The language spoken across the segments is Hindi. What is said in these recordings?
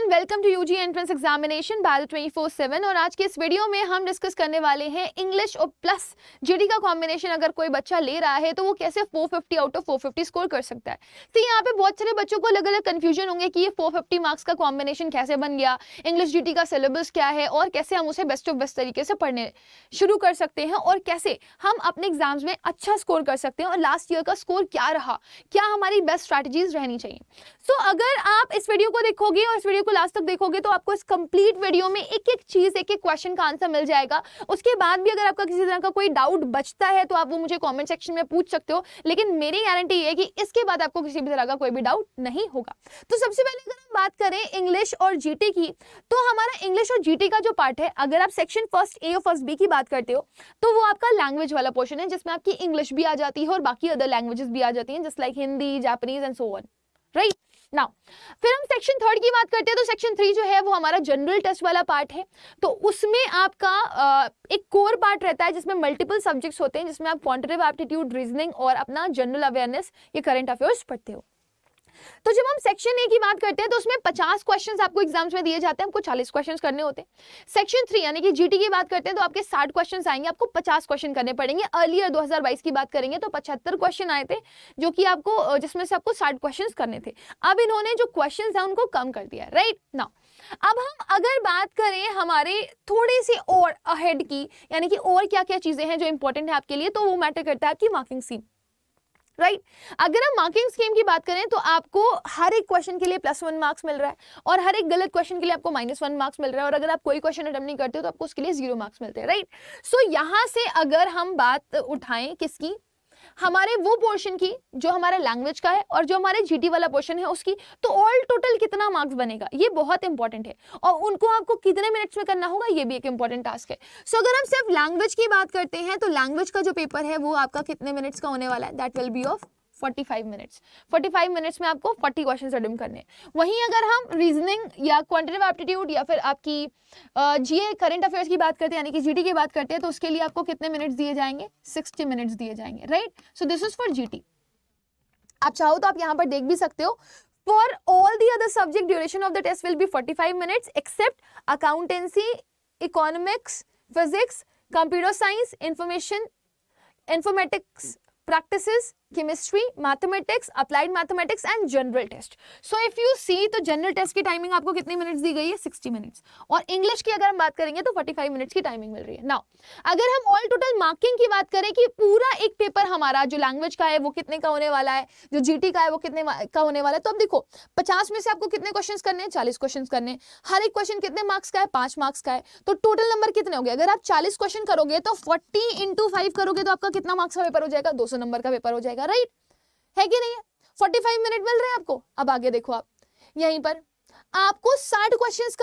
Welcome to UG entrance examination battle 24/7। और आज के इस वीडियो में हम डिस्कस करने वाले हैं इंग्लिश और प्लस जीडी का कॉम्बिनेशन अगर कोई बच्चा ले रहा है तो वो कैसे 450 आउट ऑफ 450 स्कोर कर सकता है। तो यहाँ पे बहुत सारे बच्चों को अलग अलग कंफ्यूजन होंगे कि ये 450 मार्क्स का कॉम्बिनेशन कैसे बन गया, इंग्लिश जीडी का सिलेबस क्या है और कैसे हम उसे बेस्ट ऑफ बेस्ट तरीके से पढ़ने शुरू कर सकते हैं और कैसे हम अपने एग्जाम्स में अच्छा स्कोर कर सकते हैं और लास्ट ईयर का स्कोर क्या रहा, क्या हमारी बेस्ट स्ट्रैटेजीज रहनी चाहिए। सो अगर आप इस वीडियो को देखोगे और इस वीडियो को लास्ट तक देखोगे तो आपको इस कंप्लीट वीडियो में एक एक चीज, एक एक क्वेश्चन का आंसर मिल जाएगा। उसके बाद भी अगर आपका किसी तरह का कोई डाउट बचता है तो आप वो मुझे कमेंट सेक्शन में पूछ सकते हो, लेकिन मेरी गारंटी ये है कि इसके बाद आपको किसी भी तरह का कोई भी डाउट नहीं होगा। तो सबसे पहले अगर हम बात करें इंग्लिश और जीटी की, तो हमारा इंग्लिश और जीटी का जो पार्ट है, अगर आप सेक्शन फर्स्ट ए और फर्स्ट बी की बात करते हो तो वो आपका लैंग्वेज वाला पोर्शन है जिसमें आपकी इंग्लिश भी आ जाती है और बाकी अदर लैंग्वेजेस भी आ जाती हैं, just like Hindi, Japanese and so on, right. Now फिर हम सेक्शन थर्ड की बात करते हैं तो सेक्शन 3 जो है वो हमारा जनरल टेस्ट वाला पार्ट है। तो उसमें आपका एक कोर पार्ट रहता है जिसमें मल्टीपल सब्जेक्ट्स होते हैं, जिसमें आप क्वांटिटेटिव एप्टीट्यूड, रीजनिंग और अपना जनरल अवेयरनेस, ये करंट अफेयर्स पढ़ते हो। तो जब हम सेक्शन ए की बात करते हैं तो उसमें 50 क्वेश्चंस आपको एग्जाम्स में दिए जाते हैं, आपको 40 क्वेश्चंस करने होते हैं। सेक्शन 3 यानी कि जीटी की बात करते हैं तो आपके 60 क्वेश्चंस आएंगे, आपको 50 क्वेश्चन करने पड़ेंगे। अर्लियर 2022 की बात करेंगे तो 75 क्वेश्चन आए थे जो कि आपको, जिसमें से आपको 60 क्वेश्चंस करने थे। अब इन्होंने जो क्वेश्चंस है उनको कम कर दिया है, राइट। नाउ अब हम अगर बात करें हमारे थोड़े से और अहेड की, यानी कि और क्या क्या चीजें हैं जो इंपॉर्टेंट है आपके लिए, तो वो मैटर करता है आपकी मार्किंग स्कीम, राइट। अगर हम मार्किंग स्कीम की बात करें तो आपको हर एक क्वेश्चन के लिए +1 मार्क्स मिल रहा है और हर एक गलत क्वेश्चन के लिए आपको -1 मार्क्स मिल रहा है, और अगर आप कोई क्वेश्चन अटेम्प्ट नहीं करते हो तो आपको उसके लिए 0 मार्क्स मिलते हैं, राइट। सो यहां से अगर हम बात उठाएं किसकी, हमारे वो पोर्शन की जो हमारा लैंग्वेज का है और जो हमारे जीटी वाला पोर्शन है उसकी, तो ऑल टोटल कितना मार्क्स बनेगा ये बहुत इंपॉर्टेंट है और उनको आपको कितने मिनट्स में करना होगा ये भी एक इंपॉर्टेंट टास्क है। सो अगर हम सिर्फ लैंग्वेज की बात करते हैं तो लैंग्वेज का जो पेपर है वो आपका कितने मिनट्स का होने वाला है, that will be of 45 minutes. 45 minutes में आपको 40 क्वेश्चन अटेम्प्ट करने हैं। वहीं अगर हम रीजनिंग या क्वांटिटेटिव एप्टीट्यूड या फिर आपकी जीए करंट अफेयर्स की बात करते हैं यानी कि जीटी की बात करते हैं तो उसके लिए आपको कितने मिनट्स दिए जाएंगे, 60 मिनट्स दिए जाएंगे, right. So this is for GT. आप चाहो तो आप यहाँ पर देख भी सकते हो, for all the other subject duration of the test will be 45 minutes except accountancy, economics, physics, computer science, informatics practices, chemistry, mathematics, applied mathematics and general test. So if you see तो general test की टाइमिंग आपको कितनी मिनट्स दी गई है, 60 मिनट्स, और इंग्लिश की अगर हम बात करेंगे तो 45 मिनट्स की टाइमिंग मिल रही है। नाउ अगर हम ऑल टोटल मार्किंग की बात करें कि पूरा एक पेपर हमारा जो लैंग्वेज का है वो कितने का होने वाला है, जो जीटी का है वो कितने का होने वाला है, तो अब देखो 50 में से आपको कितने क्वेश्चन करने हैं, 40 क्वेश्चन करने हैं। हर एक क्वेश्चन कितने मार्क्स का है, 5 मार्क्स का है, तो टोटल नंबर कितने हो गए। अगर आप 40 क्वेश्चन करोगे तो 40 × 5 करोगे तो आपका कितना मार्क्स का पेपर हो जाएगा, 200 नंबर का पेपर हो जाएगा, राइट है कि नहीं है। 45 मिनट मिल रहे हैं आपको। अब आगे देखो, आप यहीं पर आपको 60 क्वेश्चंस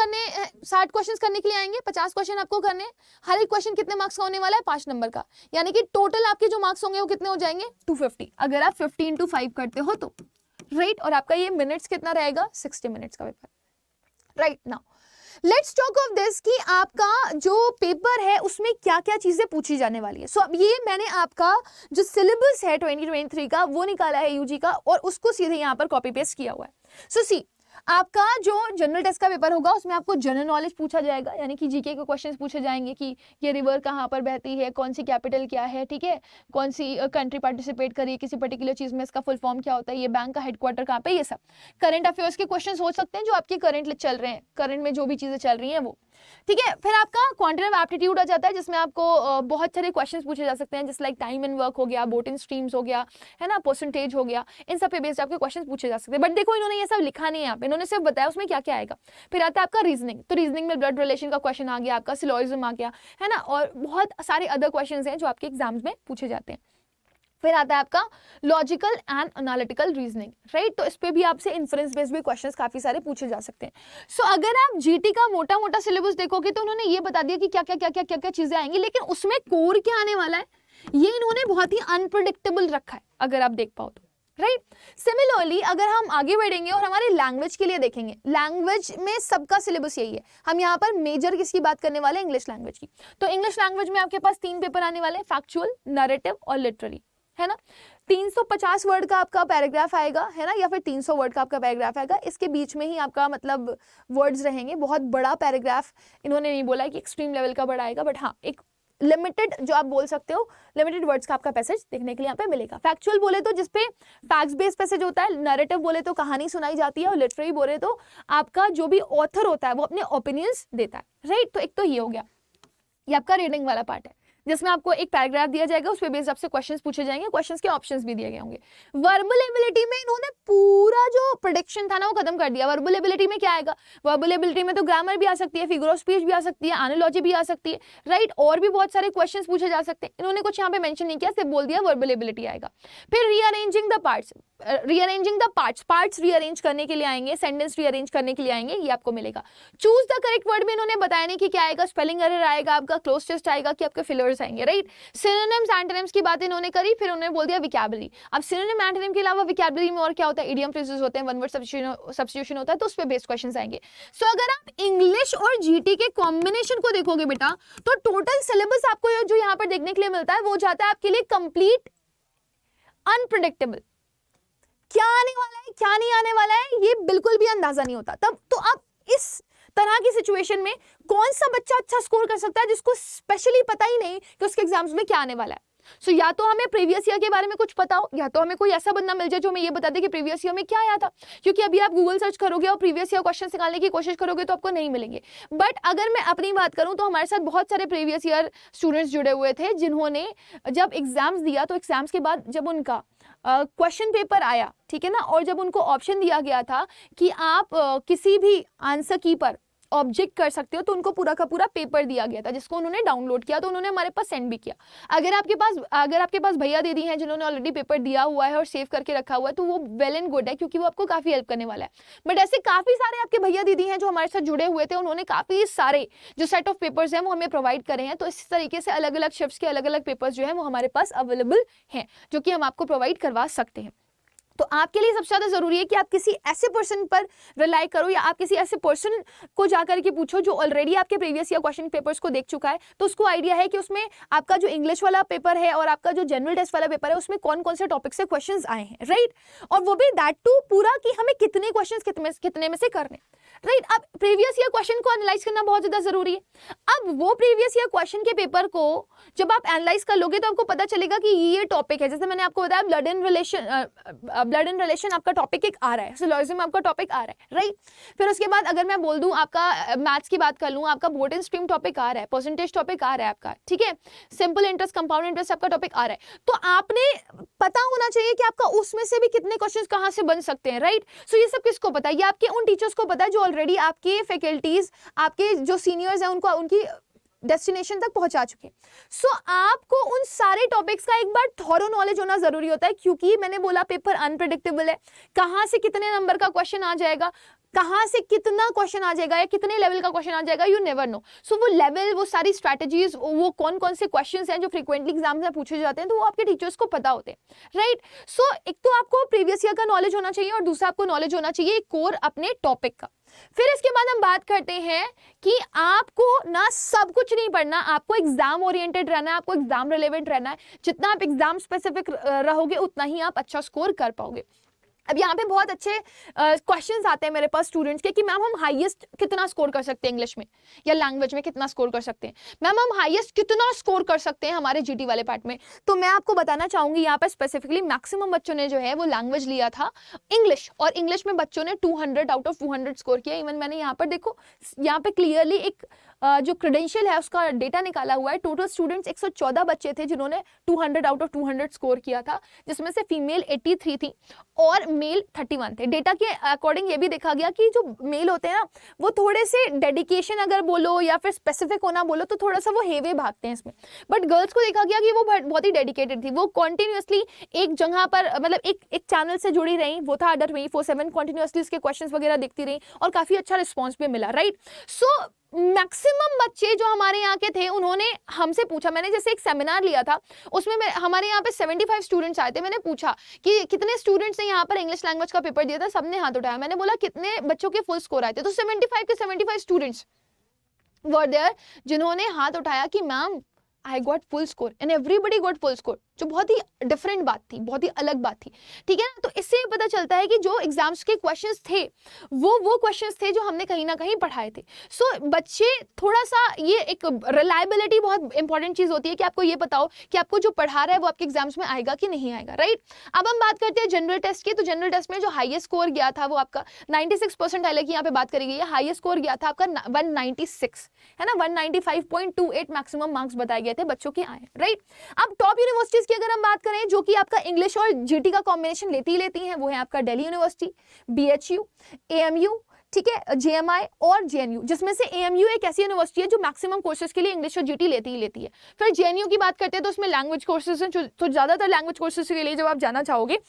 करने के लिए आएंगे, 50 क्वेश्चन आपको करने, हर एक क्वेश्चन कितने मार्क्स का होने वाला है, 5 नंबर का, यानी कि टोटल आपके जो मार्क्स होंगे वो कितने हो जाएंगे, 250 अगर आप 50 × 5 करते हो तो, राइट। और आपका ये मिनट्स कितना रहेगा, 60 मिनट्स का paper, right. Now let's talk of this कि आपका जो पेपर है उसमें क्या क्या चीजें पूछी जाने वाली है। सो अब ये मैंने आपका जो सिलेबस है 2023 का वो निकाला है यूजी का और उसको सीधे यहाँ पर कॉपी पेस्ट किया हुआ है। सो सी आपका जो जनरल टेस्ट का पेपर होगा उसमें आपको जनरल नॉलेज पूछा जाएगा, यानी कि जीके के क्वेश्चंस पूछे जाएंगे कि ये रिवर कहाँ पर बहती है, कौन सी कैपिटल क्या है, ठीक है, कौन सी कंट्री पार्टिसिपेट करी है किसी पर्टिकुलर चीज में, इसका फुल फॉर्म क्या होता है, ये बैंक का हेडक्वार्टर कहाँ पे, ये सब करंट अफेयर्स के क्वेश्चन हो सकते हैं जो आपके करंट चल रहे हैं, करंट में जो भी चीजें चल रही हैं वो, ठीक है। फिर आपका क्वांटिटेटिव एप्टीट्यूड आ जाता है जिसमें आपको बहुत सारे क्वेश्चंस पूछे जा सकते हैं, जैसे लाइक टाइम एंड वर्क हो गया, बोट इन स्ट्रीम्स हो गया, है ना, परसेंटेज हो गया, इन सब पे बेस्ड आपके क्वेश्चंस पूछे जा सकते हैं। बट देखो इन्होंने ये सब लिखा नहीं है यहाँ पे, इन्होंने सिर्फ बताया उसमें क्या क्या आएगा। फिर आता है आपका रीजनिंग, तो रीजनिंग में ब्लड रिलेशन का क्वेश्चन आ गया, आपका सिलोजिज्म आ गया, है ना, और बहुत सारे अदर क्वेश्चंस हैं जो आपके एग्जाम्स में पूछे जाते हैं। फिर आता है आपका logical and analytical reasoning, right, तो इस पे भी आपसे इन्फ्रेंस बेस्ड भी क्वेश्चंस काफी सारे पूछे जा सकते हैं। सो अगर आप जीटी का मोटा मोटा सिलेबस देखोगे तो उन्होंने ये बता दिया कि क्या क्या क्या क्या क्या क्या चीजें आएंगी, लेकिन उसमें कोर क्या आने वाला है ये इन्होंने बहुत ही अनप्रिडिक्टेबल रखा है, अगर आप देख पाओ तो, राइट। सिमिलरली अगर हम आगे बढ़ेंगे और हमारे लैंग्वेज के लिए देखेंगे, लैंग्वेज में सबका सिलेबस यही है। हम यहाँ पर मेजर किसकी बात करने वाले हैं, इंग्लिश लैंग्वेज की। तो इंग्लिश लैंग्वेज में आपके पास 3 पेपर आने वाले हैं, फैक्चुअल, नैरेटिव और लिटरेरी, है ना। 350 वर्ड का आपका पैराग्राफ आएगा, है ना, या फिर 300 वर्ड का आपका पैराग्राफ आएगा। इसके बीच में ही आपका मतलब वर्ड्स रहेंगे। बहुत बड़ा पैराग्राफ इन्होंने नहीं बोला कि एक्सट्रीम लेवल का बड़ा आएगा, बट हाँ एक लिमिटेड, जो आप बोल सकते हो लिमिटेड वर्ड्स का आपका पैसेज देखने के लिए यहाँ पे मिलेगा। फैक्चुअल बोले तो जिसपे फैक्ट्स बेस्ड पैसेज होता है, नैरेटिव बोले तो कहानी सुनाई जाती है, और लिटरेरी बोले तो आपका जो भी ऑथर होता है वो अपने ओपिनियंस देता है, राइट। तो एक तो ये हो गया, ये आपका रीडिंग वाला पार्ट है, जिसमें आपको एक पैराग्राफ दिया जाएगा, उस पे बेस्ड आपसे क्वेश्चंस पूछे जाएंगे, क्वेश्चंस के ऑप्शंस भी दिए गए होंगे। वर्बल एबिलिटी में इन्होंने पूरा जो प्रेडिक्शन था ना वो खत्म कर दिया। वर्बल एबिलिटी में क्या आएगा, वर्बल एबिलिटी में तो ग्रामर भी आ सकती है, फिगर ऑफ स्पीच भी आ सकती है, एनालॉजी भी आ सकती है, राइट, और भी बहुत सारे क्वेश्चंस पूछे जा सकते हैं। इन्होंने कुछ यहाँ पे मेंशन नहीं किया, सिर्फ बोल दिया वर्बल एबिलिटी आएगा। फिर rearranging the parts, parts rearrange करने के लिए आएंगे, सेंटेंस रीअरेंज करने के लिए आएंगे, ये आपको मिलेगा। चूज द करेक्ट वर्ड में इन्होंने बताया नहीं कि क्या आएगा, स्पेलिंग एरर आएगा आपका, क्लोज टेस्ट आएगा, कि आपके फिलर्स आएंगे, राइट। सिनोनिम्स एंटोनिम्स की बात इन्होंने करी, फिर उन्होंने बोल दिया विकैबुलरी। अब सिनोनिम एंटोनिम के अलावा विकैबुलरी में और क्या होता है, इडियम फ्रेजेस होते हैं, वन वर्ड सब्स्टिट्यूशन होता है, तो उस पे बेस्ड क्वेश्चंस आएंगे। सो अगर आप इंग्लिश और जीटी के कॉम्बिनेशन को देखोगे बेटा, तो टोटल सिलेबस आपको जो यहाँ पर देखने के लिए मिलता है वो जाता है आपके लिए कंप्लीट अनप्रेडिक्टेबल। क्या आने वाला है, क्या नहीं आने वाला है, ये बिल्कुल भी अंदाजा नहीं होता। तब तो आप इस तरह की सिचुएशन में कौन सा बच्चा अच्छा स्कोर कर सकता है जिसको स्पेशली पता ही नहीं कि उसके एग्जाम्स में क्या आने वाला है। सो या तो हमें प्रीवियस ईयर के बारे में कुछ पता हो, या तो हमें कोई ऐसा बंदा मिल जाए जो हमें ये बता दे कि प्रीवियस ईयर में क्या आया था। क्योंकि अभी आप गूगल सर्च करोगे और प्रीवियस ईयर क्वेश्चन निकालने की कोशिश करोगे तो आपको नहीं मिलेंगे। बट अगर मैं अपनी बात करूं तो हमारे साथ बहुत सारे प्रीवियस ईयर स्टूडेंट्स जुड़े हुए थे, जिन्होंने जब एग्जाम्स दिया तो एग्जाम्स के बाद जब उनका क्वेश्चन पेपर आया, ठीक है ना, और जब उनको ऑप्शन दिया गया था कि आप किसी भी आंसर की पर ऑब्जेक्ट कर सकते हो, तो उनको पूरा का पूरा पेपर दिया गया था, जिसको उन्होंने डाउनलोड किया, तो उन्होंने हमारे पास सेंड भी किया। अगर आपके पास भैया दीदी हैं जिन्होंने ऑलरेडी पेपर दिया हुआ है और सेव करके रखा हुआ है, तो वो वेल एंड गुड है, क्योंकि वो आपको काफी हेल्प करने वाला है। बट ऐसे काफी सारे आपके भैया दीदी हैं जो हमारे साथ जुड़े हुए थे, उन्होंने काफी सारे जो सेट ऑफ पेपर्स हैं वो हमें प्रोवाइड करे हैं। तो इस तरीके से अलग अलग शिफ्ट्स के अलग अलग पेपर्स जो है वो हमारे पास अवेलेबल हैं, जो कि हम आपको प्रोवाइड करवा सकते हैं। तो आपके लिए सबसे ज्यादा जरूरी है कि आप किसी ऐसे पर्सन पर रिलाई करो, या आप किसी ऐसे पर्सन को जाकर के पूछो जो ऑलरेडी आपके प्रीवियस ईयर क्वेश्चन पेपर्स को देख चुका है, तो उसको आइडिया है कि उसमें आपका जो इंग्लिश वाला पेपर है और आपका जो जनरल टेस्ट वाला पेपर है उसमें कौन कौन से टॉपिक से क्वेश्चंस आए हैं, राइट। और वो भी दैट टू पूरा कि हमें कितने क्वेश्चंस कितने में से करने, राइट। अब प्रीवियस ईयर क्वेश्चन को एनालाइज करना बहुत ज्यादा जरूरी है। अब वो प्रीवियस ईयर क्वेश्चन के पेपर को जब आप एनालाइज कर लोगे तो आपको पता चलेगा कि ये टॉपिक है। जैसे मैंने आपको बताया ब्लड इन रिलेशन आपका टॉपिक एक आ रहा है, सिलोजिज्म आपका टॉपिक आ रहा है, राइट। फिर उसके बाद अगर मैं बोल दूं आपका मैथ्स की बात कर लूं, आपका बोर्ड एंड स्ट्रीम टॉपिक आ रहा है, परसेंटेज टॉपिक आ रहा है आपका, ठीक है, सिंपल इंटरेस्ट कंपाउंड इंटरेस्ट आपका टॉपिक आ रहा है, तो आपने पता होना चाहिए कि आपका उसमें से भी कितने क्वेश्चंस कहां से बन सकते हैं, राइट। सो ये सब किसको पता है, ये आपके उन टीचर्स को पता है जो ऑलरेडी आपके फैकल्टीज, आपके जो सीनियर्स हैं उनको उनकी डेस्टिनेशन तक पहुंचा चुके हैं। सो आपको उन सारे टॉपिक्स का एक बार थॉरो नॉलेज होना जरूरी होता है, क्योंकि मैंने बोला पेपर अनप्रेडिक्टेबल है, कहां से कितने नंबर का क्वेश्चन आ जाएगा, कहां से कितना क्वेश्चन आ जाएगा, या कितने लेवल का क्वेश्चन आ जाएगा, यू नेवर नो। सो वो लेवल, वो सारी स्ट्रैटेजीज, वो कौन कौन से क्वेश्चंस हैं जो फ्रीक्वेंटली एग्जाम्स में पूछे जाते हैं, तो वो आपके टीचर्स को पता होते हैं, राइट। सो एक तो आपको प्रीवियस ईयर का नॉलेज होना चाहिए, और दूसरा आपको नॉलेज होना चाहिए कोर अपने टॉपिक का। फिर इसके बाद हम बात करते हैं कि आपको ना सब कुछ नहीं पढ़ना, आपको एग्जाम ओरिएंटेड रहना है, आपको एग्जाम रिलेवेंट रहना है। जितना आप एग्जाम स्पेसिफिक रहोगे उतना ही आप अच्छा स्कोर कर पाओगे। अब यहाँ पे बहुत अच्छे क्वेश्चंस आते हैं मेरे पास स्टूडेंट्स के कि मैम हम हाईएस्ट कितना स्कोर कर सकते हैं इंग्लिश में या लैंग्वेज में, कितना स्कोर कर सकते हैं मैम, हम हाईएस्ट कितना स्कोर कर सकते हैं हमारे जीटी वाले पार्ट में। तो मैं आपको बताना चाहूंगी यहाँ पे स्पेसिफिकली मैक्सिमम बच्चों ने जो है वो लैंग्वेज लिया था इंग्लिश, और इंग्लिश में बच्चों ने 200 आउट ऑफ 200 स्कोर किया। इवन मैंने यहाँ पर देखो, यहाँ पे क्लियरली एक जो क्रेडेंशियल है उसका डेटा निकाला हुआ है। टोटल स्टूडेंट्स 114 बच्चे थे जिन्होंने 200 आउट ऑफ 200 स्कोर किया था, जिसमें से फीमेल 83 थी और मेल 31 थे। डेटा के अकॉर्डिंग ये भी देखा गया कि जो मेल होते हैं ना वो थोड़े से डेडिकेशन अगर बोलो या फिर स्पेसिफिक होना बोलो तो थोड़ा सा वो हेवे भागते हैं इसमें, बट गर्ल्स को देखा गया कि वो बहुत ही डेडिकेटेड थी। वो कॉन्टिन्यूसली एक जगह पर मतलब एक चैनल से जुड़ी रही, वो था अडर 24/7, कॉन्टिन्यूसली इसके क्वेश्चंस वगैरह देखती रही और काफी अच्छा रिस्पॉन्स भी मिला, राइट। सो मैक्सिमम बच्चे जो हमारे यहाँ के थे उन्होंने हमसे पूछा, मैंने जैसे एक सेमिनार लिया था उसमें हमारे यहाँ पे 75 स्टूडेंट्स आए थे। मैंने पूछा कि कितने स्टूडेंट्स ने यहाँ पर इंग्लिश लैंग्वेज का पेपर दिया था, सबने हाथ उठाया। मैंने बोला कितने बच्चों के फुल स्कोर आए थे, तो 75 के 75 स्टूडेंट्स वर देयर जिन्होंने हाथ उठाया कि ma'am I got full score and everybody got full score. जो बहुत ही डिफरेंट बात थी, बहुत ही अलग बात थी, ठीक है ना। तो इससे पता चलता है कि जो एग्जाम्स के क्वेश्चंस थे वो क्वेश्चंस थे जो हमने कहीं ना कहीं पढ़ाए थे। सो बच्चे थोड़ा सा, ये एक रिलायबिलिटी बहुत इंपॉर्टेंट चीज होती है कि आपको ये पता हो कि आपको जो पढ़ा रहा है वो आपके एग्जाम्स में आएगा कि नहीं आएगा, राइट। अब हम बात करते हैं जनरल टेस्ट की। तो जनरल टेस्ट में जो हाईएस्ट स्कोर गया था वो आपका 96%, हालांकि यहाँ पे बात करी गई है, हाईएस्ट स्कोर गया था आपका 196, है ना, 195.28 मैक्सिमम मार्क्स बताए गए थे बच्चों के आए, राइट। अब टॉप यूनिवर्सिटीज की अगर हम बात करें जो कि आपका इंग्लिश और जीटी का कॉम्बिनेशन लेती हैं, वो है आपका दिल्ली यूनिवर्सिटी, बीएचयू, एएमयू, ठीक है, जेएमआई और जेएनयू, जिसमें से एएमयू एक ऐसी यूनिवर्सिटी है जो मैक्सिमम कोर्सेज के लिए इंग्लिश और जीटी लेती है। फिर जेएनयू की बात करते हैं तो उसमें लैंग्वेज कोर्सेज हैं, तो ज्यादातर लैंग्वेज कोर्सेज के लिए जब आप जाना चाहोगे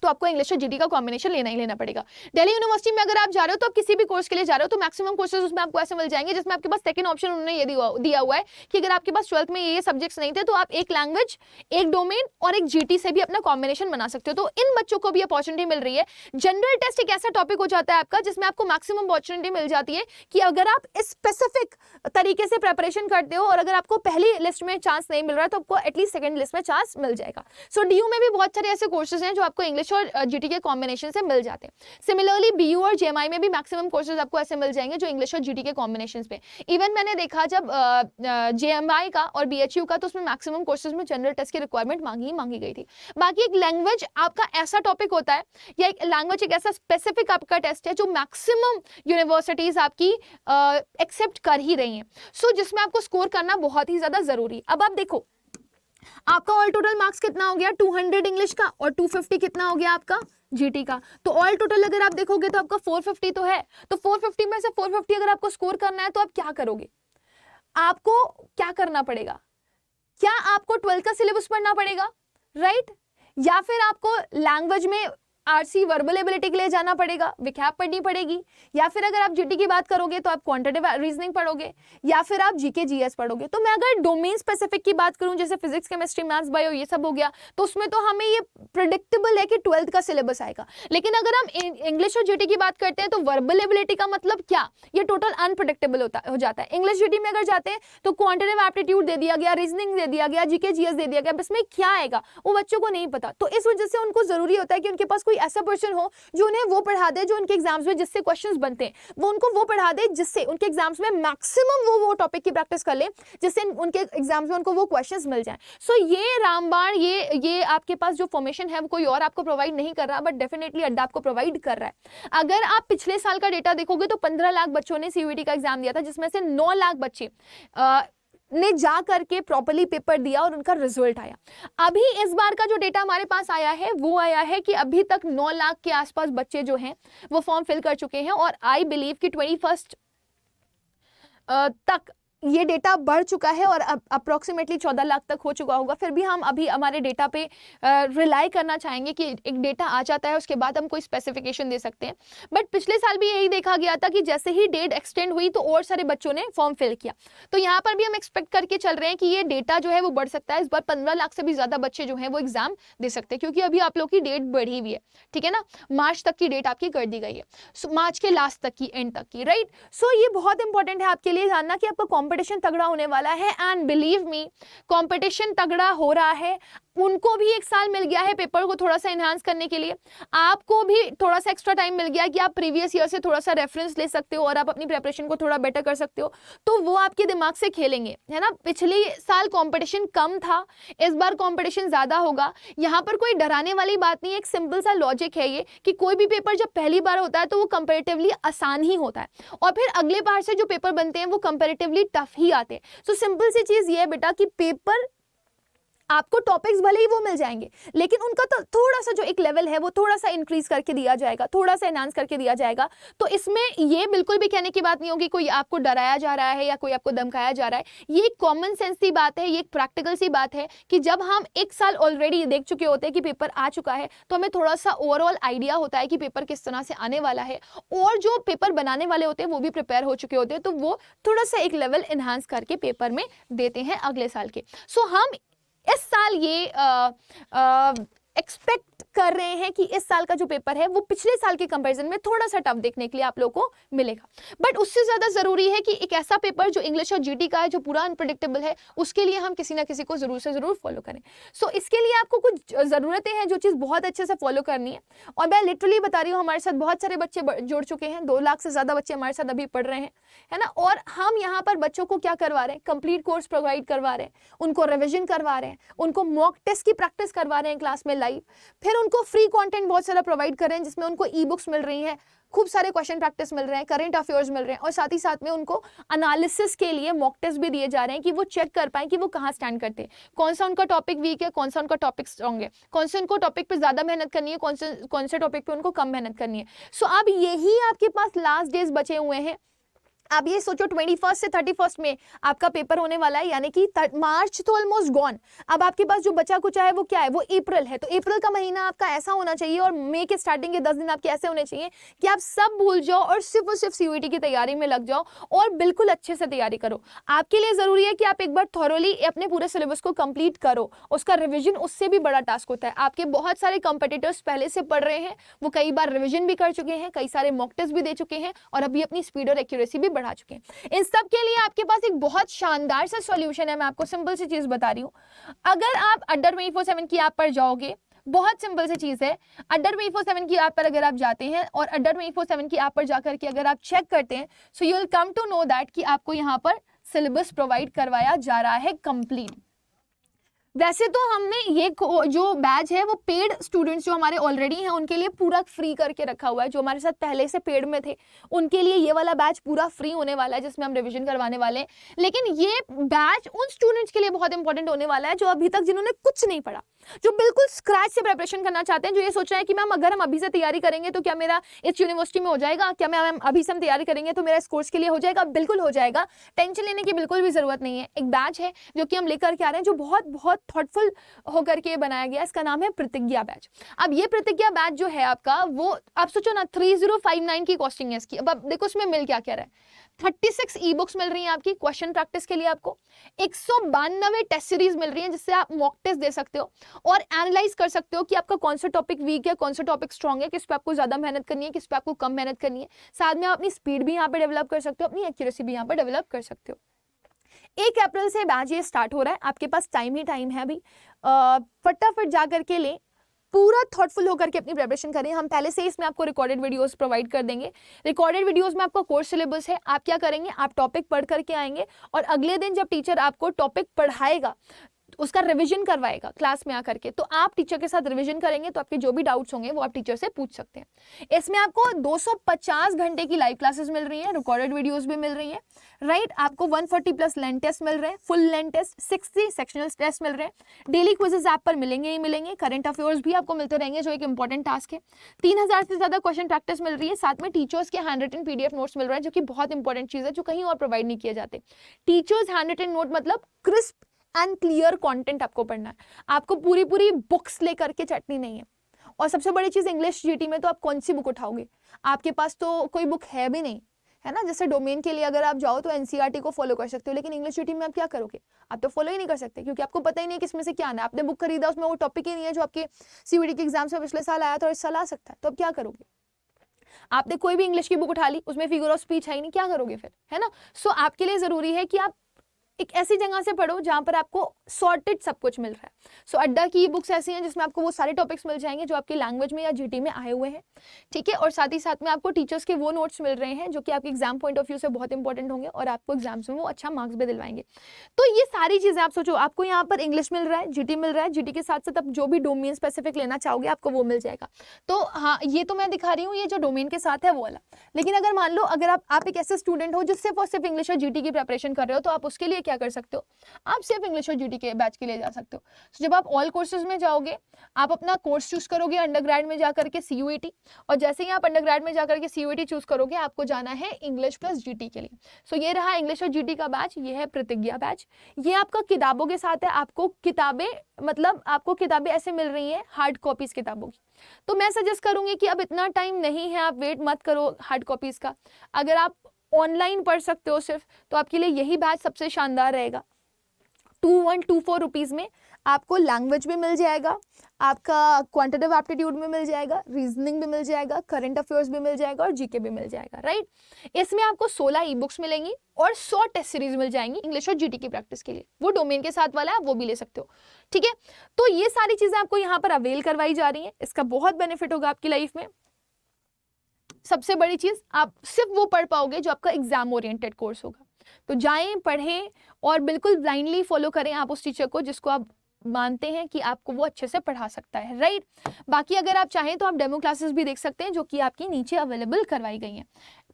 तो आपको इंग्लिश और जीटी का कॉम्बिनेशन लेना ही लेना पड़ेगा। दिल्ली यूनिवर्सिटी में अगर आप जा रहे हो तो आप किसी भी कोर्स के लिए जा रहे हो तो मैक्सिमम कोर्सेज उसमें आपको ऐसे मिल जाएंगे जिसमें आपके पास सेकंड ऑप्शन उन्होंने ये दिया हुआ है कि अगर आपके पास 12th में ये सब्जेक्ट्स नहीं थे तो आप एक लैंग्वेज, एक डोमेन और एक जीटी से भी अपना कॉम्बिनेशन बना सकते हो। तो इन बच्चों को भी अपॉर्चुनिटी मिल रही है। जनरल टेस्ट एक ऐसा टॉपिक हो जाता है आपका जिसमें आपको मैक्सिमम अपॉर्चुनिटी मिल जाती है कि अगर आप स्पेसिफिक तरीके से प्रेपरेशन करते हो और अगर आपको पहली लिस्ट में चांस नहीं मिल रहा है तो आपको एटलीस्ट सेकंड लिस्ट में चांस मिल जाएगा। सो डीयू में भी बहुत सारे ऐसे कोर्सेज हैं जो आपको इंग्लिश और जीटी के कॉम्बिनेशन से मिल जाते हैं। सिमिलरली बीयू और जेएमआई में भी मैक्सिमम कोर्सेज आपको ऐसे मिल जाएंगे जो इंग्लिश और जीटी के कॉम्बिनेशन पे। इवन मैंने देखा जब जेएमआई का और बीएचयू का तो उसमें मैक्सिमम कोर्सेज में जनरल टेस्ट की रिक्वायरमेंट मांगी गई थी। बाकी एक लैंग्वेज आपका ऐसा टॉपिक होता है या एक लैंग्वेज एक ऐसा स्पेसिफिक आपका टेस्ट है जो मैक्सिमम यूनिवर्सिटीज आपकी एक्सेप्ट कर ही रही हैं। सो जिसमें आपको स्कोर करना बहुत ही ज्यादा जरूरी। अब आप देखो आपका ऑल टोटल मार्क्स कितना हो गया 200 इंग्लिश का और 250 कितना हो गया आपका जीटी का। तो ऑल टोटल अगर आप देखोगे तो आपका 450 तो है। तो 450 में से 450 अगर आपको स्कोर करना है तो आप क्या करोगे? आपको क्या करना पड़ेगा? क्या आपको 12th का सिलेबस पढ़ना पड़ेगा, राइट? या फिर आपको लैंग्वेज में आरसी वर्बल एबिलिटी के लिए जाना पड़ेगा, विकैप पढ़नी पड़ेगी, या फिर अगर आप जीटी की बात करोगे तो आप क्वांटिटेटिव रीजनिंग पढ़ोगे, या फिर आप जीके जीएस पढ़ोगे। तो मैं अगर डोमेन स्पेसिफिक की बात करूं जैसे फिजिक्स, केमिस्ट्री, मैथ्स, बायो ये सब हो गया तो उसमें तो हमें ये प्रेडिक्टेबल है कि 12th का सिलेबस आएगा। लेकिन अगर हम इंग्लिश और जीटी की बात करते हैं तो वर्बल एबिलिटी का मतलब क्या, ये टोटल अनप्रेडिक्टेबल हो जाता है। इंग्लिश जीटी में अगर जाते हैं तो क्वांटिटेटिव एप्टीट्यूड दे दिया गया, रीजनिंग दे दिया गया, जीके जीएस दे दिया गया, इसमें क्या आएगा वो बच्चों को नहीं पता। तो इस वजह से उनको जरूरी होता है कि उनके पास कोई ऐसा पर्सन हो जो उन्हें वो पढ़ा दे जो उनके एग्जाम्स में जिससे क्वेश्चंस बनते हैं वो उनको वो पढ़ा दे जिससे उनके एग्जाम्स में मैक्सिमम वो टॉपिक की प्रैक्टिस कर ले जिससे उनके एग्जाम्स में उनको वो क्वेश्चंस मिल जाएं। सो ये रामबाण ये आपके पास जो फॉर्मेशन है वो कोई और आपको प्रोवाइड नहीं कर रहा, बट डेफिनेटली अड्डा आपको प्रोवाइड कर रहा है। अगर आप पिछले साल का डेटा देखोगे तो 15 लाख बच्चों ने सीयूईटी का एग्जाम दिया था जिसमें से 9 लाख बच्चे ने जा करके प्रॉपर्ली पेपर दिया और उनका रिजल्ट आया। अभी इस बार का जो डेटा हमारे पास आया है वो आया है कि अभी तक 9 लाख के आसपास बच्चे जो हैं वो फॉर्म फिल कर चुके हैं और आई बिलीव कि 21 तक ये डेटा बढ़ चुका है और अब अप्रोक्सीमेटली 14 लाख तक हो चुका होगा। फिर भी हम अभी हमारे डेटा पे रिलाई करना चाहेंगे कि एक डेटा आ जाता है उसके बाद हम कोई स्पेसिफिकेशन दे सकते हैं। बट पिछले साल भी यही देखा गया था कि जैसे ही डेट एक्सटेंड हुई तो और सारे बच्चों ने फॉर्म फिल किया। तो यहाँ पर भी हम एक्सपेक्ट करके चल रहे हैं कि ये डेटा जो है वो बढ़ सकता है। इस बार 15 लाख से भी ज्यादा बच्चे जो हैं वो एग्जाम दे सकते हैं क्योंकि अभी आप लोग की डेट बढ़ी हुई है, ठीक है ना, मार्च तक की डेट आपकी कर दी गई है, मार्च के लास्ट तक की, एंड तक की, राइट। सो ये बहुत इंपॉर्टेंट है आपके लिए जानना कि आपका कंपटीशन तगड़ा होने वाला है। एंड बिलीव मी कंपटीशन तगड़ा हो रहा है। उनको भी एक साल मिल गया है पेपर को थोड़ा सा एनहांस करने के लिए, आपको भी थोड़ा सा एक्स्ट्रा टाइम मिल गया कि आप प्रीवियस ईयर से थोड़ा सा रेफरेंस ले सकते हो और आप अपनी प्रिपरेशन को थोड़ा बेटर कर सकते हो। तो वो आपके दिमाग से खेलेंगे, है ना। पिछले साल कंपटीशन कम था, इस बार कंपटीशन ज्यादा होगा। यहाँ पर कोई डराने वाली बात नहीं है, एक सिंपल सा लॉजिक है ये कि कोई भी पेपर जब पहली बार होता है तो वो कंपैरेटिवली आसान ही होता है और फिर अगले बार से जो पेपर बनते हैं वो कंपैरेटिवली टफ ही आते हैं। सो सिंपल सी चीज ये है बेटा कि पेपर आपको टॉपिक्स भले ही वो मिल जाएंगे लेकिन उनका तो थोड़ा सा जो एक लेवल है वो थोड़ा सा इंक्रीज करके दिया जाएगा, थोड़ा सा एनहांस करके दिया जाएगा। तो इसमें ये बिल्कुल भी कहने की बात नहीं होगी कोई आपको डराया जा रहा है या कोई आपको धमकाया जा रहा है। ये एक कॉमन सेंस की बात है, ये एक प्रैक्टिकल सी बात है कि जब हम एक साल ऑलरेडी देख चुके होते हैं कि पेपर आ चुका है तो हमें थोड़ा सा ओवरऑल आइडिया होता है कि पेपर किस तरह से आने वाला है और जो पेपर बनाने वाले होते हैं वो भी प्रिपेयर हो चुके होते हैं तो वो थोड़ा सा एक लेवल एनहांस करके पेपर में देते हैं अगले साल के। सो हम इस साल ये एक्सपेक्ट कर रहे हैं कि इस साल का जो पेपर है वो पिछले साल के कंपैरिजन में थोड़ा सा टफ देखने के लिए आप लोगों को मिलेगा। बट उससे ज्यादा जरूरी है कि एक ऐसा पेपर जो इंग्लिश और जीटी का है, जो पूरा अनप्रेडिक्टेबल है, उसके लिए हम किसी ना किसी को जरूर से जरूर फॉलो करें। सो इसके लिए आपको कुछ जरूरतें हैं जो चीज बहुत अच्छे से फॉलो करनी है। और मैं लिटरली बता रही हूँ, हमारे साथ बहुत सारे बच्चे जुड़ चुके हैं, 2 लाख से ज्यादा बच्चे हमारे साथ अभी पढ़ रहे हैं, है ना। और हम यहाँ पर बच्चों को क्या करवा रहे हैं, कंप्लीट कोर्स प्रोवाइड करवा रहे हैं, उनको रिविजन करवा रहे हैं, उनको मॉक टेस्ट की प्रैक्टिस करवा रहे हैं क्लास में लाइव, फिर उनको फ्री कंटेंट बहुत सारा प्रोवाइड कर रहे हैं जिसमें उनको ई बुक्स मिल रही हैं, खूब सारे क्वेश्चन प्रैक्टिस मिल रहे हैं, करंट अफेयर्स मिल रहे हैं, और साथ ही साथ में उनको एनालिसिस के लिए मॉक टेस्ट भी दिए जा रहे हैं कि वो चेक कर पाएं कि वो कहाँ स्टैंड करते हैं, कौन सा उनका टॉपिक वीक है, कौन सा उनका टॉपिक स्ट्रॉन्ग है, कौन से उनको टॉपिक पे ज्यादा मेहनत करनी है, कौन से टॉपिक पे उनको कम मेहनत करनी है। सो अब यही आपके पास लास्ट डेज बचे हुए हैं। आप ये सोचो 21 से 31 में आपका पेपर होने वाला है, यानी कि मार्च तो ऑलमोस्ट गॉन। अब आपके पास जो बचा कुछ है वो क्या है, वो अप्रैल है। तो अप्रैल का महीना आपका ऐसा होना चाहिए और मई के स्टार्टिंग के 10 दिन आपके ऐसे होने चाहिए कि आप सब भूल जाओ और सिर्फ सीयूईटी की तैयारी में लग जाओ और बिल्कुल अच्छे से तैयारी करो। आपके लिए जरूरी है कि आप एक बार थॉरोली अपने पूरे सिलेबस को कंप्लीट करो, उसका रिविजन उससे भी बड़ा टास्क होता है। आपके बहुत सारे कंपिटिटर्स पहले से पढ़ रहे हैं, वो कई बार रिविजन भी कर चुके हैं, कई सारे मॉक टेस्ट भी दे चुके हैं और अभी अपनी स्पीड और एक्यूरेसी भी बढ़ा चुके हैं। इन सब के लिए आपके पास एक बहुत शानदार सा सॉल्यूशन है। मैं आपको सिंपल सी चीज बता रही हूं, अगर आप अड्डर 24/7 की ऐप पर जाओगे, बहुत सिंपल सी चीज है, अड्डर 24/7 की ऐप पर अगर आप जाते हैं और अड्डर 24/7 की ऐप पर जाकर के अगर आप चेक करते हैं, so you will come to know that कि आपको यहाँ पर सिलेबस प्रोवाइड करवाया जा रहा है कंप्लीट। वैसे तो हमने ये जो बैच है वो पेड स्टूडेंट्स जो हमारे ऑलरेडी हैं उनके लिए पूरा फ्री करके रखा हुआ है। जो हमारे साथ पहले से पेड में थे उनके लिए ये वाला बैच पूरा फ्री होने वाला है जिसमें हम रिवीजन करवाने वाले हैं। लेकिन ये बैच उन स्टूडेंट्स के लिए बहुत इंपॉर्टेंट होने वाला है जो अभी तक जिन्होंने कुछ नहीं पढ़ा, जो बिल्कुल स्क्रैच से प्रिपरेशन करना चाहते हैं, जो ये सोच रहे हैं कि मैम अगर हम अभी से तैयारी करेंगे तो क्या मेरा इस यूनिवर्सिटी में हो जाएगा, क्या मैम अभी से हम तैयारी करेंगे तो मेरा इस कोर्स के लिए हो जाएगा। बिल्कुल हो जाएगा, टेंशन लेने की बिल्कुल भी जरूरत नहीं है। एक बैच है जो कि हम लेकर के आ रहे हैं जो बहुत बहुत थॉटफुल होकर के बनाया गया, इसका नाम है प्रतिज्ञा बैच। अब ये प्रतिज्ञा बैच जो है आपका, वो आप सोचो ना 3059 की कॉस्टिंग है इसकी। अब देखो उसमें मिल क्या क्या रहा है, 36 ई बुक्स मिल रही हैं आपकी क्वेश्चन प्रैक्टिस के लिए, आपको 192 टेस्ट सीरीज मिल रही हैं जिससे आप मॉक टेस्ट दे सकते हो और एनालाइज कर सकते हो कि आपका कौन सा टॉपिक वीक है, कौन सा टॉपिक स्ट्रॉन्ग है, किस पे आपको ज्यादा मेहनत करनी है, किस पे आपको कम मेहनत करनी है। साथ में आप अपनी स्पीड भी यहाँ पे डेवलप कर सकते हो, अपनी एक्यूरेसी भी यहाँ पे डेवलप कर सकते हो। 1 अप्रैल से बैच ये स्टार्ट हो रहा है, आपके पास टाइम ही टाइम है अभी। फटाफट जा करके ले, पूरा थॉटफुल होकर के अपनी प्रिपरेशन करें। हम पहले से इसमें आपको रिकॉर्डेड वीडियोस प्रोवाइड कर देंगे। रिकॉर्डेड वीडियोस में आपका कोर्स सिलेबस है, आप क्या करेंगे, आप टॉपिक पढ़ करके आएंगे और अगले दिन जब टीचर आपको टॉपिक पढ़ाएगा उसका रिवीजन करवाएगा क्लास में आकर के, तो आप टीचर के साथ रिवीजन करेंगे तो आपके जो भी डाउट्स होंगे वो आप टीचर से पूछ सकते हैं। इसमें आपको 250 घंटे की लाइव क्लासेस मिल रही है, रिकॉर्डेड वीडियोस भी मिल रही है, राइट। आपको 140 प्लस लैंड टेस्ट मिल रहे हैं, full length test, 60 sectional test मिल रहे हैं। डेली क्विजेस ऐप पर मिलेंगे ही मिलेंगे, करंट अफेयर्स भी आपको मिलते रहेंगे जो एक इंपॉर्टेंट टास्क है। 3000 से ज्यादा क्वेश्चन प्रैक्टिस मिल रही है, साथ में टीचर्स के हैंड रिटन पीडीएफ नोट्स मिल रहे हैं जो कि बहुत इंपॉर्टेंट चीज है, जो कहीं और प्रोवाइड नहीं किए जाते। टीचर्स हैंड रिटन नोट मतलब क्रिस्प एंड क्लियर कंटेंट आपको पढ़ना है, आपको पूरी पूरी बुक्स लेकर के चटनी नहीं है। और सबसे बड़ी चीज इंग्लिश जीटी में तो आप कौन सी बुक उठाओगे, आपके पास तो कोई बुक है भी नहीं, है ना। जैसे डोमेन के लिए अगर आप जाओ तो एनसीईआरटी को फॉलो कर सकते हो, लेकिन इंग्लिश जीटी में आप क्या करोगे, आप तो फॉलो ही नहीं कर सकते क्योंकि आपको पता ही नहीं किसमें से क्या आना है। आपने बुक खरीदा, उसमें वो टॉपिक ही नहीं है जो आपके सीयूईटी के एग्जाम्स में पिछले साल आया था और इस साल आ सकता है, तो अब क्या करोगे। आपने कोई भी इंग्लिश की बुक उठा ली, उसमें फिगर ऑफ स्पीच है ही नहीं, क्या करोगे फिर, है ना। सो आपके लिए जरूरी है कि आप एक ऐसी जगह से पढ़ो जहां पर आपको सॉर्टेड सब कुछ मिल रहा है। सो अड्डा की बुक्स ऐसी हैं जिसमें आपको वो सारे टॉपिक्स मिल जाएंगे जो आपकी लैंग्वेज में या जीटी में आए हुए हैं, ठीक है। और साथ ही साथ में आपको टीचर्स के वो नोट्स मिल रहे हैं जो कि आपके एग्जाम पॉइंट ऑफ व्यू से बहुत इंपॉर्टेंट होंगे और आपको एग्जाम्स में वो अच्छा मार्क्स भी दिलवाएंगे। तो ये सारी चीजें आप सोचो, आपको यहाँ पर इंग्लिश मिल रहा है, जीटी मिल रहा है, जीटी के साथ साथ आप जो भी डोमेन स्पेसिफिक लेना चाहोगे आपको वो मिल जाएगा। तो हाँ, ये तो मैं दिखा रही हूँ ये जो डोमेन के साथ है वो वाला। लेकिन अगर मान लो अगर आप एक ऐसे स्टूडेंट हो जो सिर्फ और सिर्फ इंग्लिश और जीटी की प्रिपरेशन कर रहे हो, तो आप उसके लिए क्या कर सकते हो, आप सिर्फ इंग्लिश और जीटी के बैच के लिए जा सकते हो। तो जब आप ऑल कोर्सेज में जाओगे, आप अपना कोर्स चूज करोगे अंडरग्रेड में जाकर के सीयूईटी, और जैसे ही आप अंडरग्रेड में जाकर के सीयूईटी चूज करोगे आपको जाना है इंग्लिश प्लस जीटी के लिए। सो ये रहा इंग्लिश और जीटी का बैच, ये है प्रतिज्ञा बैच। ये आपका किताबों के साथ है, आपको किताबें मतलब आपको किताबें ऐसे मिल रही हैं हार्ड कॉपीज किताबों की। तो मैं सजेस्ट करूंगी कि अब इतना टाइम नहीं है, आप वेट मत करो हार्ड कॉपीज का। अगर आप ऑनलाइन पढ़ सकते हो सिर्फ, तो आपके लिए यही बैच सबसे शानदार रहेगा। 2124 रुपीज में आपको लैंग्वेज भी मिल जाएगा, आपका क्वांटिटेटिव एप्टीट्यूड भी मिल जाएगा, रीजनिंग भी मिल जाएगा, करंट अफेयर्स भी मिल जाएगा और जीके भी मिल जाएगा, राइट। इसमें आपको 16 ई बुक्स मिलेंगी और 100 टेस्ट सीरीज मिल जाएंगी इंग्लिश और जीटी की प्रैक्टिस के लिए। वो डोमेन के साथ वाला है, आप वो भी ले सकते हो, ठीक है। तो ये सारी चीजें आपको यहाँ पर अवेल करवाई जा रही हैं, इसका बहुत बेनिफिट होगा आपकी लाइफ में। सबसे बड़ी चीज, आप सिर्फ वो पढ़ पाओगे जो आपका एग्जाम ओरिएंटेड कोर्स होगा। तो जाएं, पढ़ें और बिल्कुल ब्लाइंडली फॉलो करें आप उस टीचर को जिसको आप मानते हैं कि आपको वो अच्छे से पढ़ा सकता है, राइट। बाकी अगर आप चाहें तो आप डेमो क्लासेस भी देख सकते हैं जो कि आपकी नीचे अवेलेबल करवाई गई हैं।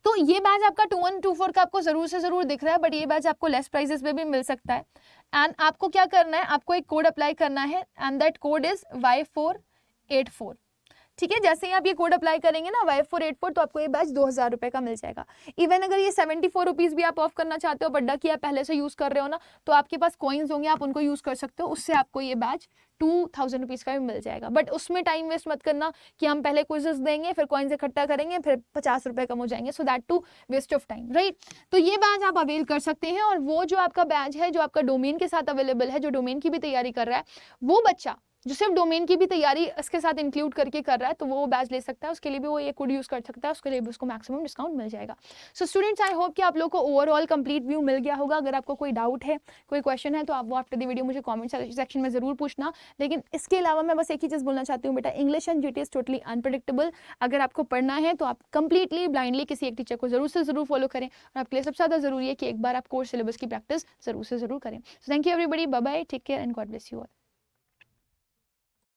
तो ये बैच आपका 2124 का आपको जरूर से जरूर दिख रहा है, बट ये बैच आपको लेस प्राइसेस पे भी मिल सकता है। एंड आपको क्या करना है, आपको एक कोड अप्लाई करना है and that code is Y484, ठीक है। जैसे ही आप ये कोड अप्लाई करेंगे ना Y484, तो आपको ये बैच 2000 रुपए का मिल जाएगा। इवन अगर ये 74 रुपीज भी आप ऑफ करना चाहते हो, बट की आप पहले से यूज कर रहे हो ना, तो आपके पास कॉइन्स होंगे, आप उनको यूज कर सकते हो, उससे आपको ये बैच 2000 रुपीज का भी मिल जाएगा। बट उसमें टाइम वेस्ट मत करना कि हम पहले क्विजेस देंगे, फिर कॉइन्स इकट्ठा करेंगे, फिर 50 रुपए कम हो जाएंगे, so that too waste of time, right. तो ये बैच आप अवेल कर सकते हैं। और वो जो आपका बैच है जो आपका डोमेन के साथ अवेलेबल है, जो डोमेन की भी तैयारी कर रहा है, वो बच्चा जो सिर्फ डोमेन की भी तैयारी इसके साथ इंक्लूड करके कर रहा है, तो वो बैच ले सकता है। उसके लिए भी वो ये कोड यूज कर सकता है, उसके लिए भी उसको मैक्सिमम डिस्काउंट मिल जाएगा। सो स्टूडेंट्स, आई होप कि आप लोग को ओवरऑल कंप्लीट व्यू मिल गया होगा। अगर आपको कोई डाउट है, कोई क्वेश्चन है, तो आप वो आफ्टर द वीडियो मुझे कमेंट सेक्शन में जरूर पूछना। लेकिन इसके अलावा मैं बस एक ही चीज बोलना चाहती हूँ, बेटा English and GT is totally unpredictable. अगर आपको पढ़ना है तो आप कंप्लीटली ब्लाइंडली किसी एक टीचर को जरूर से जरूर फॉलो करें, और आपके लिए सबसे ज्यादा जरूरी है कि एक बार आप कोर्स सिलेबस की प्रैक्टिस जरूर से जरूर करें। So thank you everybody, bye bye, take care and God bless you all.